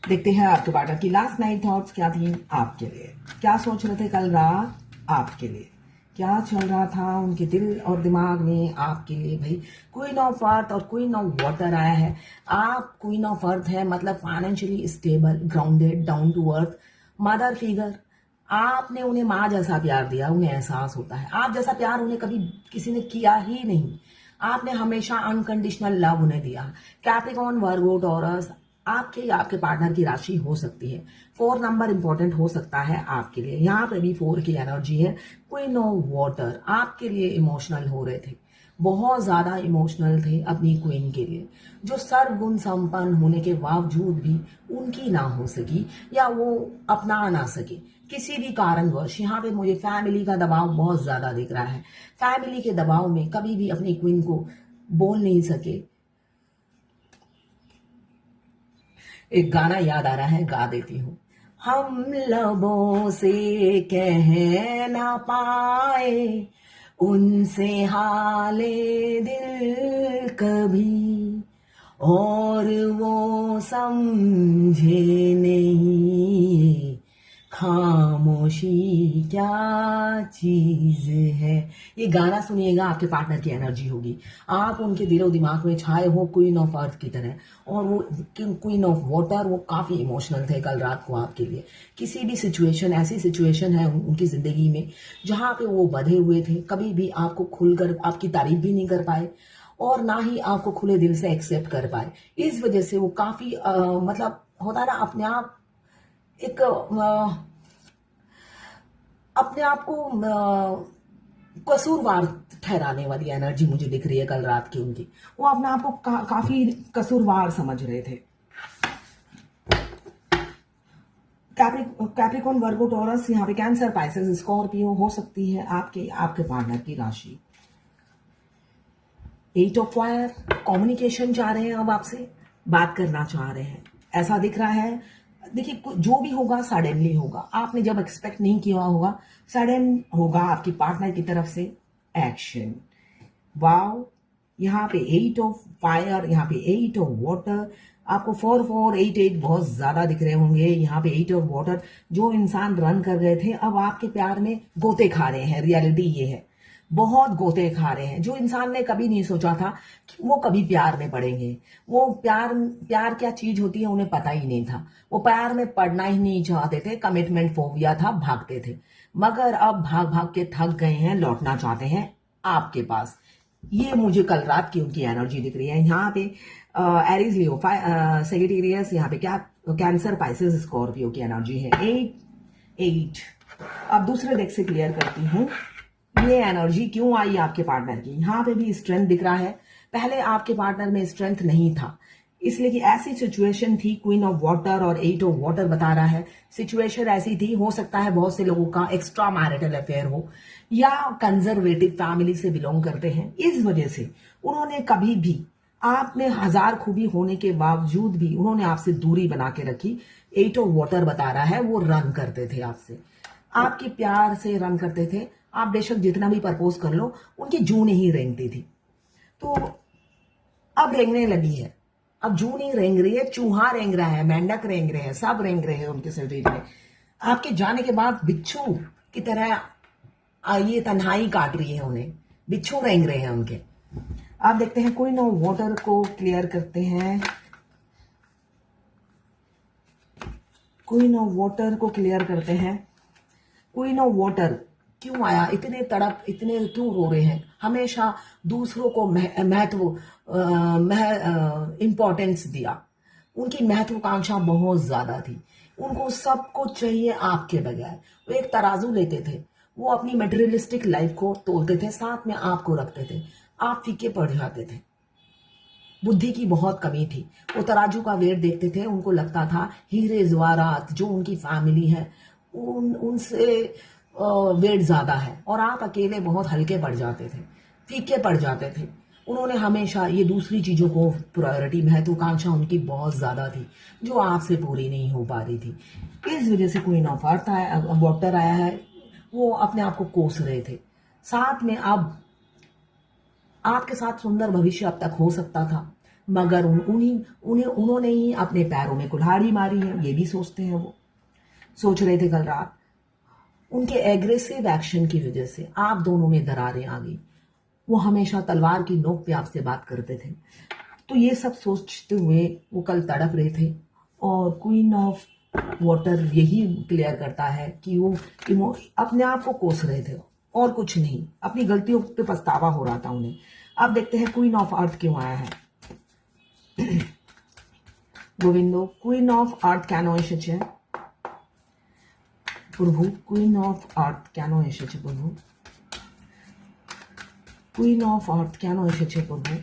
देखते हैं आपके पार्टनर की लास्ट नाइट थॉट्स क्या थी आपके लिए। क्या सोच रहे थे कल रात आपके लिए, क्या चल रहा था उनके दिल और दिमाग में आपके लिए। भाई क्वीन ऑफ अर्थ और क्वीन ऑफ वाटर आया है। आप क्वीन ऑफ अर्थ है, मतलब financially stable, grounded, down to earth, mother figure. आपने उन्हें माँ जैसा प्यार दिया, उन्हें एहसास होता है। आप जैसा प्यार उन्हें कभी किसी ने किया ही नहीं। आपने हमेशा अनकंडीशनल लव उन्हें दिया। कैप्रिकॉर्न, वर्गो, टॉरस आपके या आपके पार्टनर की राशि हो सकती है। 4 नंबर इंपॉर्टेंट हो सकता है आपके लिए। यहाँ पे भी 4 की एनर्जी है। क्वीन ऑफ वाटर आपके लिए इमोशनल हो रहे थे, बहुत ज्यादा इमोशनल थे अपनी क्वीन के लिए, जो सर्वगुण संपन्न होने के बावजूद भी उनकी ना हो सकी या वो अपना ना सके किसी भी कारणवश। यहाँ पे मुझे फैमिली का दबाव बहुत ज्यादा दिख रहा है। फैमिली के दबाव में कभी भी अपनी क्वीन को बोल नहीं सके। एक गाना याद आ रहा है, गा देती हूँ। हम लबों से कह ना पाए उनसे हाले दिल कभी, और वो समझे नहीं खामोशी क्या चीज है। ये गाना सुनिएगा, आपके पार्टनर की एनर्जी होगी। आप उनके दिलो दिमाग में छाए हो क्वीन ऑफ अर्थ की तरह, और वो क्वीन ऑफ वाटर, वो काफी इमोशनल थे कल रात को आपके लिए। किसी भी सिचुएशन, ऐसी सिचुएशन है उनकी जिंदगी में जहां पे वो बंधे हुए थे, कभी भी आपको खुलकर आपकी तारीफ भी नहीं कर पाए और ना ही आपको खुले दिल से एक्सेप्ट कर पाए। इस वजह से वो काफी मतलब होता है ना, अपने आप एक अपने आप को कसूरवार ठहराने वाली एनर्जी मुझे दिख रही है कल रात की उनकी। वो अपने आप को काफी कसूरवार समझ रहे थे। कैप्रिकॉर्न, वर्गो, टॉरस, यहाँ पे कैंसर, पाइसेस, स्कॉर्पियो हो सकती है आपके आपके पार्टनर की राशि। 8 ऑफ फायर, कम्युनिकेशन चाह रहे हैं, अब आपसे बात करना चाह रहे हैं, ऐसा दिख रहा है। देखिए जो भी होगा सडनली होगा, आपने जब एक्सपेक्ट नहीं किया होगा, सडन होगा आपकी पार्टनर की तरफ से एक्शन। वाव, यहाँ पे 8 ऑफ फायर, यहाँ पे 8 ऑफ वाटर। आपको 4 4 8 8 बहुत ज्यादा दिख रहे होंगे। यहाँ पे 8 ऑफ वाटर, जो इंसान रन कर रहे थे अब आपके प्यार में गोते खा रहे हैं। रियलिटी ये है, बहुत गोते खा रहे हैं। जो इंसान ने कभी नहीं सोचा था कि वो कभी प्यार में पड़ेंगे, वो प्यार क्या चीज होती है उन्हें पता ही नहीं था। वो प्यार में पड़ना ही नहीं चाहते थे, कमिटमेंट फोबिया था, भागते थे। मगर अब भाग भाग के थक गए हैं, लौटना चाहते हैं आपके पास। ये मुझे कल रात की उनकी एनर्जी दिख रही है। यहाँ पे एरीज, लियो, सेजिटेरियस, यहाँ पे क्या कैंसर, पाइसेस, स्कॉर्पियो की एनर्जी है। 8 अब दूसरे डेक से क्लियर करती हूँ ये एनर्जी क्यों आई आपके पार्टनर की। यहाँ पे भी स्ट्रेंथ दिख रहा है। पहले आपके पार्टनर में स्ट्रेंथ नहीं था, इसलिए कि ऐसी सिचुएशन थी। क्वीन ऑफ वाटर और 8 ऑफ वाटर बता रहा है सिचुएशन ऐसी थी। हो सकता है बहुत से लोगों का एक्स्ट्रा मैरिटल अफेयर हो या कंजर्वेटिव फैमिली से बिलोंग करते हैं। इस वजह से उन्होंने कभी भी, आप में हजार खूबी होने के बावजूद भी उन्होंने आपसे दूरी बना के रखी। 8 ऑफ वाटर बता रहा है वो रन करते थे आपसे, आपके प्यार से रन करते थे। आप बेशक जितना भी प्रपोज कर लो, उनकी जू नहीं रेंगती थी, तो अब रेंगने लगी है। अब जू नहीं रेंग रही है, चूहा रेंग रहा है, मेंढक रेंग रहे हैं, सब रेंग रहे हैं उनके शरीर में। आपके जाने के बाद बिच्छू की तरह ये तन्हाई काट रही है उन्हें, बिच्छू रेंग रहे हैं उनके। आप देखते हैं क्वीन ऑफ वाटर को क्लियर करते हैं। क्वीन ऑफ वाटर को क्लियर करते हैं। क्वीन ऑफ वाटर क्यों आया, इतने तड़प, इतने क्यों रो रहे हैं। हमेशा दूसरों को महत्व, इंपॉर्टेंस दिया। उनकी महत्वाकांक्षा बहुत ज्यादा थी, उनको सब कुछ चाहिए आपके बगैर। वो एक तराजू लेते थे, वो अपनी मटेरियलिस्टिक लाइफ को तोलते थे, साथ में आपको रखते थे। आप फीके पड़ जाते थे, बुद्धि की बहुत कमी थी। वो तराजू का वेट देखते थे, उनको लगता था हीरे जवाहरात जो उनकी फैमिली है उनसे वेट ज्यादा है, और आप अकेले बहुत हल्के पड़ जाते थे, फीके पड़ जाते थे। उन्होंने हमेशा ये दूसरी चीजों को प्रायोरिटी, महत्वाकांक्षा उनकी बहुत ज्यादा थी जो आपसे पूरी नहीं हो पा रही थी। इस वजह से क्वीन ऑफ अर्थ आया, वाटर आया है। वो अपने आप को कोस रहे थे। साथ में अब आपके साथ सुंदर भविष्य अब तक हो सकता था, मगर उन्होंने ही अपने पैरों में कुल्हाड़ी मारी है, ये भी सोचते हैं। वो सोच रहे थे कल रात। उनके एग्रेसिव एक्शन की वजह से आप दोनों में दरारें आ गई। वो हमेशा तलवार की नोक पे आपसे बात करते थे। तो ये सब सोचते हुए वो कल तड़प रहे थे। और क्वीन ऑफ वाटर यही क्लियर करता है कि वो अपने आप को कोस रहे थे और कुछ नहीं, अपनी गलतियों पे पछतावा हो रहा था उन्हें। अब देखते हैं क्वीन ऑफ अर्थ क्यों आया है। गोविंदो, क्वीन ऑफ अर्थ কেন এসেছে প্রভু? क्वीन ऑफ अर्थ কেন এসেছে প্রভু? क्वीन ऑफ अर्थ কেন এসেছে प्रभु?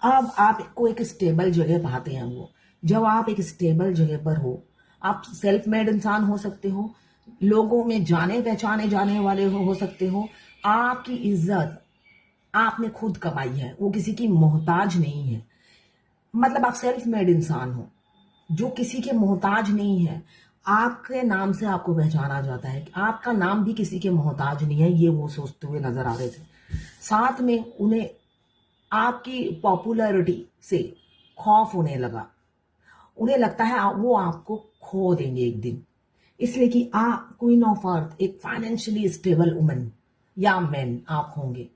अब आपको एक स्टेबल जगह पाते हैं वो। जब आप एक स्टेबल जगह पर हो, आप सेल्फ मेड इंसान हो सकते हो, लोगों में जाने पहचाने जाने वाले हो सकते हो। आपकी इज्जत आपने खुद कमाई है, वो किसी की मोहताज नहीं है। मतलब आप सेल्फ मेड इंसान हो जो किसी के मोहताज नहीं है। आपके नाम से आपको पहचाना जाता है। आपका नाम भी किसी के मोहताज नहीं है, ये वो सोचते हुए नजर आ रहे थे। साथ में उन्हें आपकी पॉपुलैरिटी से खौफ होने लगा। उन्हें लगता है वो आपको खो देंगे एक दिन। इसलिए कि आप क्वीन ऑफ अर्थ एक फाइनेंशियली स्टेबल वुमन या मैन आप होंगे।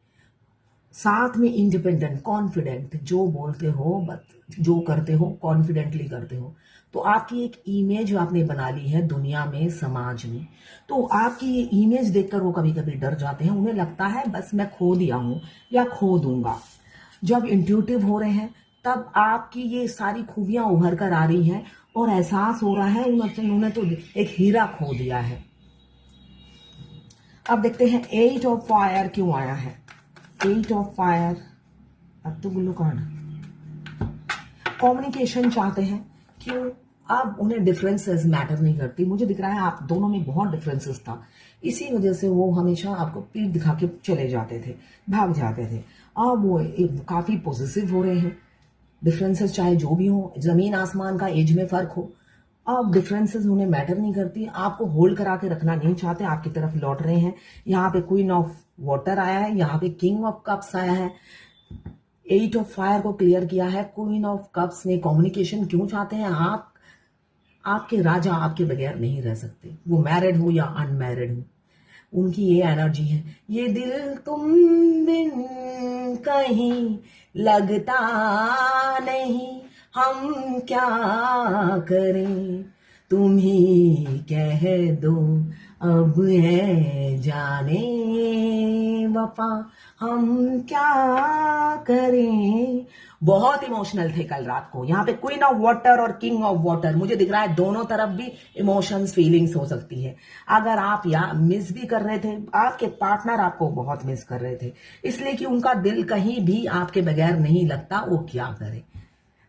साथ में इंडिपेंडेंट, कॉन्फिडेंट, जो बोलते हो जो करते हो कॉन्फिडेंटली करते हो। तो आपकी एक इमेज आपने बना ली है दुनिया में, समाज में। तो आपकी ये इमेज देखकर वो कभी कभी डर जाते हैं। उन्हें लगता है बस मैं खो दिया हूं या खो दूंगा। जब इंट्यूटिव हो रहे हैं तब आपकी ये सारी खूबियां उभर कर आ रही हैं और एहसास हो रहा है उन्होंने तो एक हीरा खो दिया है। अब देखते हैं 8 ऑफ फायर क्यों आया है। 8 ऑफ फायर, अब तो ब्लू कार्ड। कम्युनिकेशन चाहते हैं। क्यों? अब उन्हें डिफरेंसेस मैटर नहीं करती। मुझे दिख रहा है आप दोनों में बहुत डिफरेंसेस था, इसी वजह से वो हमेशा आपको पीठ दिखा के चले जाते थे, भाग जाते थे। अब वो काफी पॉजिटिव हो रहे हैं। डिफरेंसेस चाहे जो भी हो, जमीन आसमान का एज में फर्क हो, अब डिफरेंसेस उन्हें मैटर नहीं करती। आपको होल्ड करा के रखना नहीं चाहते, आपकी तरफ लौट रहे हैं। यहाँ पे क्वीन ऑफ वाटर आया है, यहाँ पे किंग ऑफ कप्स आया है। 8 ऑफ फायर को क्लियर किया है। क्वीन ऑफ कप्स में कम्युनिकेशन क्यों चाहते हैं? आपके राजा आपके बगैर नहीं रह सकते, वो मैरिड हो या अनमैरिड हो। उनकी ये एनर्जी है। ये दिल तुम बिन कहीं लगता नहीं, हम क्या करें, तुम ही कह दो अब है जाने वफा, हम क्या करें। बहुत इमोशनल थे कल रात को। यहाँ पे क्वीन ऑफ वाटर और किंग ऑफ वाटर, मुझे दिख रहा है दोनों तरफ भी इमोशंस, फीलिंग्स हो सकती है। अगर आप या मिस भी कर रहे थे, आपके पार्टनर आपको बहुत मिस कर रहे थे, इसलिए कि उनका दिल कहीं भी आपके बगैर नहीं लगता। वो क्या करे?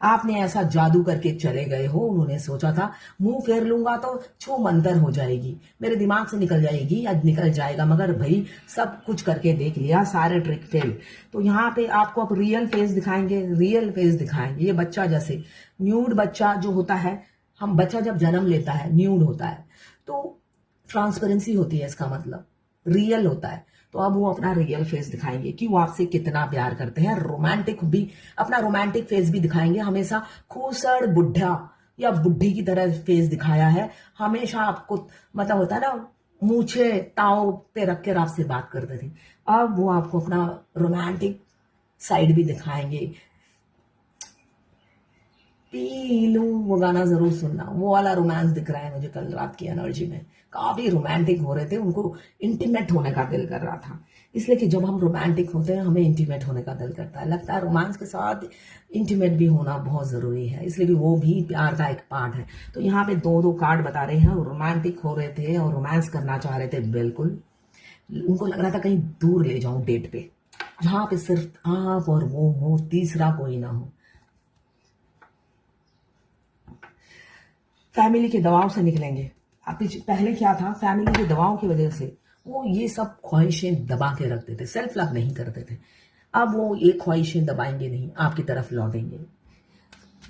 आपने ऐसा जादू करके चले गए हो। उन्होंने सोचा था मुंह फेर लूंगा तो छू मंतर हो जाएगी, मेरे दिमाग से निकल जाएगी या निकल जाएगा, मगर भाई सब कुछ करके देख लिया, सारे ट्रिक फेल। तो यहाँ पे आपको अब रियल फेस दिखाएंगे, रियल फेस दिखाएंगे। ये बच्चा जैसे न्यूड बच्चा जो होता है, हम बच्चा जब जन्म लेता है न्यूड होता है, तो ट्रांसपेरेंसी होती है, इसका मतलब रियल होता है। तो अब वो अपना रियल फेस दिखाएंगे कि वो आपसे कितना प्यार करते हैं। रोमांटिक भी, अपना रोमांटिक फेस भी दिखाएंगे। हमेशा खूसड़ बुढ़ा या बुढ़ी की तरह फेस दिखाया है हमेशा आपको, मतलब होता है ना, मूछे ताव पे रख कर आपसे बात करते थे। अब वो आपको अपना रोमांटिक साइड भी दिखाएंगे। पी लूं, वो गाना जरूर सुनना, वो वाला रोमांस दिख रहा है मुझे कल रात की एनर्जी में। काफी रोमांटिक हो रहे थे, उनको इंटीमेट होने का दिल कर रहा था। इसलिए कि जब हम रोमांटिक होते हैं हमें इंटीमेट होने का दिल करता है। लगता है रोमांस के साथ इंटीमेट भी होना बहुत जरूरी है, इसलिए कि वो भी प्यार का एक पार्ट है। तो यहाँ पे 2-2 कार्ड बता रहे हैं। रोमांटिक हो रहे थे और रोमांस करना चाह रहे थे। बिल्कुल उनको लग रहा था कहीं दूर ले जाऊं डेट पे, जहां पे सिर्फ आप और वो हो, तीसरा कोई ना हो। फैमिली के दबाव से निकलेंगे। अब पहले क्या था, फैमिली के दबाव की वजह से वो ये सब ख्वाहिशें दबा के रखते थे, सेल्फ लव नहीं करते थे। अब वो ये ख्वाहिशें दबाएंगे नहीं, आपकी तरफ लौटेंगे।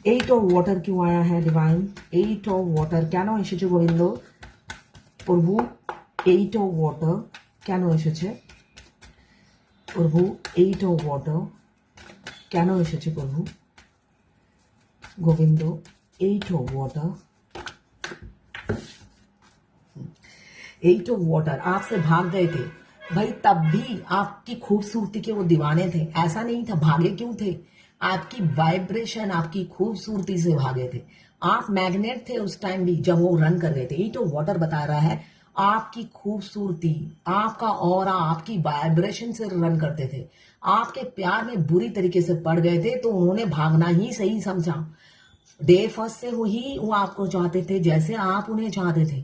8 ऑफ वाटर क्यों आया है डिवाइन? 8 ऑफ वाटर কেন এসেছে গোবিন্দ প্রভু? 8 ऑफ वाटर কেন এসেছে? প্রভু, 8 of water কেন এসেছে প্রভু? Govinda, 8 of water, 8 of water आपसे भाग गए थे भाई, तब भी आपकी खूबसूरती के वो दीवाने थे। ऐसा नहीं था, भागे क्यों थे? आपकी वाइब्रेशन, आपकी खूबसूरती से भागे थे। आप मैग्नेट थे उस टाइम भी जब वो रन कर रहे थे। 8 of water बता रहा है आपकी खूबसूरती, आपका ऑरा, आपकी वाइब्रेशन से रन करते थे। आपके प्यार में बुरी तरीके से पड़ गए थे तो उन्होंने भागना ही सही समझा। डे फर्स्ट से ही वो आपको चाहते थे जैसे आप उन्हें चाहते थे।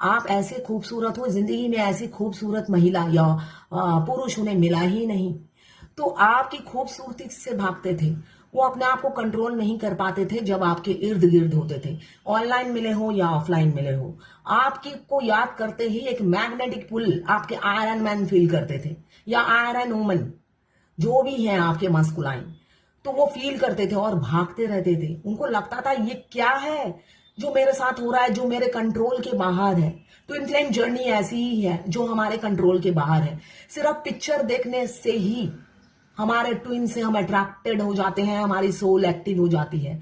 आप ऐसे खूबसूरत हो, जिंदगी में ऐसी खूबसूरत महिला या पुरुष उन्हें मिला ही नहीं, तो आपकी खूबसूरती से भागते थे। वो अपने आप को कंट्रोल नहीं कर पाते थे जब आपके इर्द गिर्द होते थे, ऑनलाइन मिले हो या ऑफलाइन मिले हो। आपकी को याद करते ही एक मैग्नेटिक पुल आपके आयरन मैन फील करते थे, या आयरन वुमन, जो भी है आपके मस्कुलाइन, तो वो फील करते थे और भागते रहते थे। उनको लगता था ये क्या है जो मेरे साथ हो रहा है, जो मेरे कंट्रोल के बाहर है। ट्विन फ्लेम जर्नी ऐसी ही है जो हमारे कंट्रोल के बाहर है। सिर्फ पिक्चर देखने से ही हमारे ट्विन से हम अट्रैक्टेड हो जाते हैं, हमारी सोल एक्टिव हो जाती है।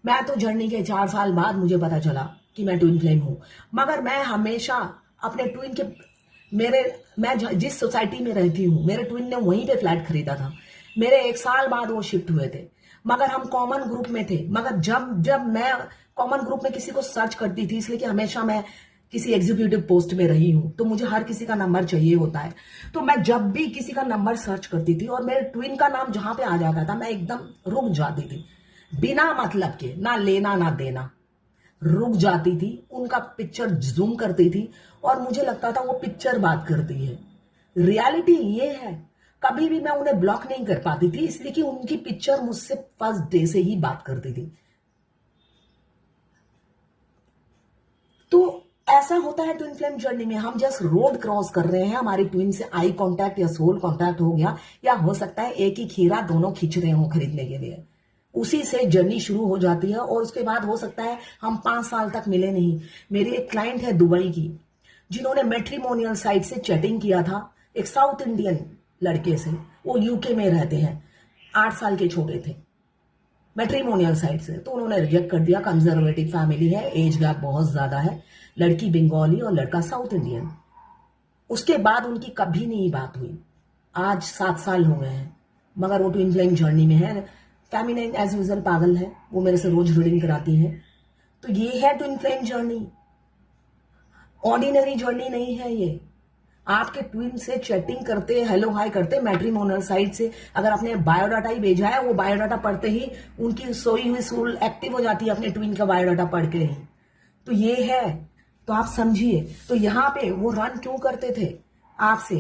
मैं तो जर्नी के 4 साल बाद मुझे पता चला कि मैं ट्विन फ्लेम हूं, मगर मैं हमेशा अपने ट्विन के मैं जिस सोसाइटी में रहती हूँ, मेरे ट्विन ने वहीं पे फ्लैट खरीदा था। मेरे 1 साल बाद वो शिफ्ट हुए थे, मगर हम कॉमन ग्रुप में थे। मगर जब मैं कॉमन ग्रुप में किसी को सर्च करती थी, इसलिए कि हमेशा मैं किसी एग्जीक्यूटिव पोस्ट में रही हूं, तो मुझे हर किसी का नंबर चाहिए होता है। तो मैं जब भी किसी का नंबर सर्च करती थी और मेरे ट्विन का नाम जहां पे आ जाता था, मैं एकदम रुक जाती थी, बिना मतलब के, ना लेना ना देना, रुक जाती थी। उनका पिक्चर जूम करती थी और मुझे लगता था वो पिक्चर बात करती है। रियलिटी ये है, कभी भी मैं उन्हें ब्लॉक नहीं कर पाती थी, इसलिए कि उनकी पिक्चर मुझसे फर्स्ट डे से ही बात करती थी। तो ऐसा होता है ट्विन फ्लेम जर्नी में। हम जस्ट रोड क्रॉस कर रहे हैं, हमारी ट्विन से आई कांटेक्ट या सोल कांटेक्ट हो गया, या हो सकता है एक ही खीरा दोनों खींच रहे हो खरीदने के लिए। उसी से जर्नी शुरू हो जाती है और उसके बाद हो सकता है हम 5 साल तक मिले नहीं। मेरी एक क्लाइंट है दुबई की, जिन्होंने मैट्रिमोनियल साइट से चैटिंग किया था एक साउथ इंडियन लड़के से। वो यूके में रहते हैं, 8 साल के छोटे थे, मैट्रिमोनियल साइड से। तो उन्होंने रिजेक्ट कर दिया। कंजर्वेटिव फैमिली है, एज गैप बहुत ज्यादा है, लड़की बंगाली और लड़का साउथ इंडियन। उसके बाद उनकी कभी नहीं बात हुई। आज 7 साल हो गए हैं, मगर वो ट्विन फ्लेम जर्नी में है। फेमिनाइन एज यूजुअल पागल है, वो मेरे से रोज रीडिंग कराती है। तो ये है twin flame journey, ordinary journey नहीं है ये। आपके ट्विन से चैटिंग करते, हेलो हाय करते, मैट्रिमोनियल साइट से अगर आपने बायोडाटा ही भेजा है, वो बायोडाटा पढ़ते ही उनकी सोई हुई सोल एक्टिव हो जाती है अपने ट्विन का बायोडाटा पढ़ के ही। तो ये है, तो आप समझिए। तो यहाँ पे वो रन क्यों करते थे आपसे?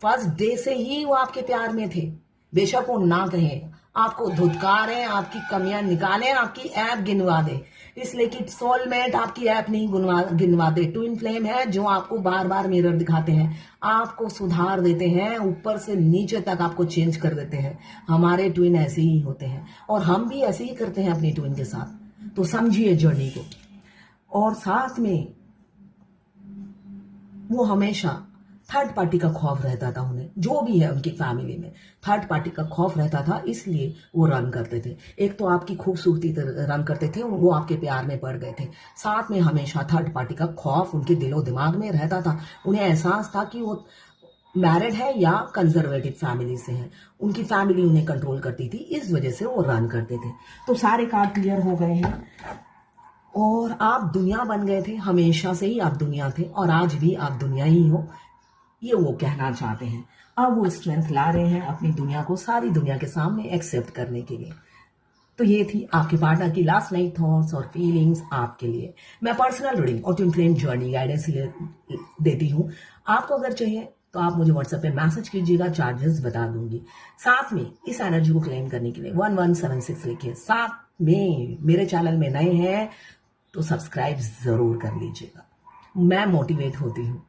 फर्स्ट डे से ही वो आपके प्यार में थे। बेशक वो ना कहें, आपको धुतकारें, आपकी कमियां निकालें, आपकी ऐप गिनवा दे, इसलिए कि सोलमेट आपकी ऐप नहीं गिनवाते। ट्विन फ्लेम है जो आपको बार बार मिरर दिखाते हैं, आपको सुधार देते हैं, ऊपर से नीचे तक आपको चेंज कर देते हैं। हमारे ट्विन ऐसे ही होते हैं और हम भी ऐसे ही करते हैं अपनी ट्विन के साथ। तो समझिए जर्नी को। और साथ में वो हमेशा थर्ड पार्टी का खौफ रहता था उन्हें, जो भी है उनकी फैमिली में थर्ड पार्टी का खौफ रहता था, इसलिए वो रन करते थे। एक तो आपकी खूबसूरती रन करते थे, वो आपके प्यार में पड़ गए थे, साथ में हमेशा थर्ड पार्टी का खौफ उनके दिलो दिमाग में रहता था। उन्हें एहसास था कि वो मैरिड है या कंजर्वेटिव फैमिली से है, उनकी फैमिली उन्हें कंट्रोल करती थी, इस वजह से वो रन करते थे। तो सारे कार्ड क्लियर हो गए हैं और आप दुनिया बन गए थे। हमेशा से ही आप दुनिया थे और आज भी आप दुनिया ही हो, ये वो कहना चाहते हैं। अब वो स्ट्रेंथ ला रहे हैं अपनी दुनिया को सारी दुनिया के सामने एक्सेप्ट करने के लिए। तो ये थी आपके पार्टनर की लास्ट नाइट थॉट्स और फीलिंग्स आपके लिए। मैं पर्सनल रीडिंग और ट्विन फ्लेम जर्नी गाइडेंस देती हूँ। आपको अगर चाहिए तो आप मुझे व्हाट्सएप पे मैसेज कीजिएगा, चार्जेस बता दूंगी। साथ में इस एनर्जी को क्लेम करने के लिए 1176 लिखिए। साथ में मेरे चैनल में नए हैं तो सब्सक्राइब जरूर कर लीजिएगा। मैं मोटिवेट होती हूँ